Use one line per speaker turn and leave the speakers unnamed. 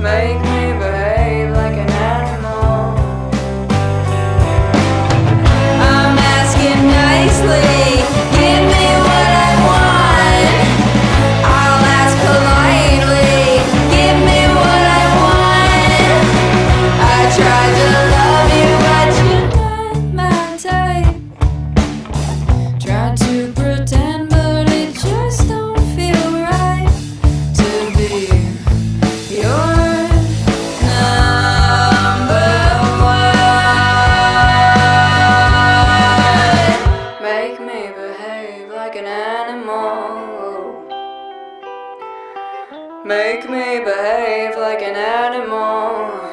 Make me behave like an animal. I'm asking nicely, give me what I want. I'll ask politely, give me what I want. I tried to love you, but you're not my type. Tried to pretend, but it just don't feel right to be your number one. Make me behave like an animal. Make me behave like an animal.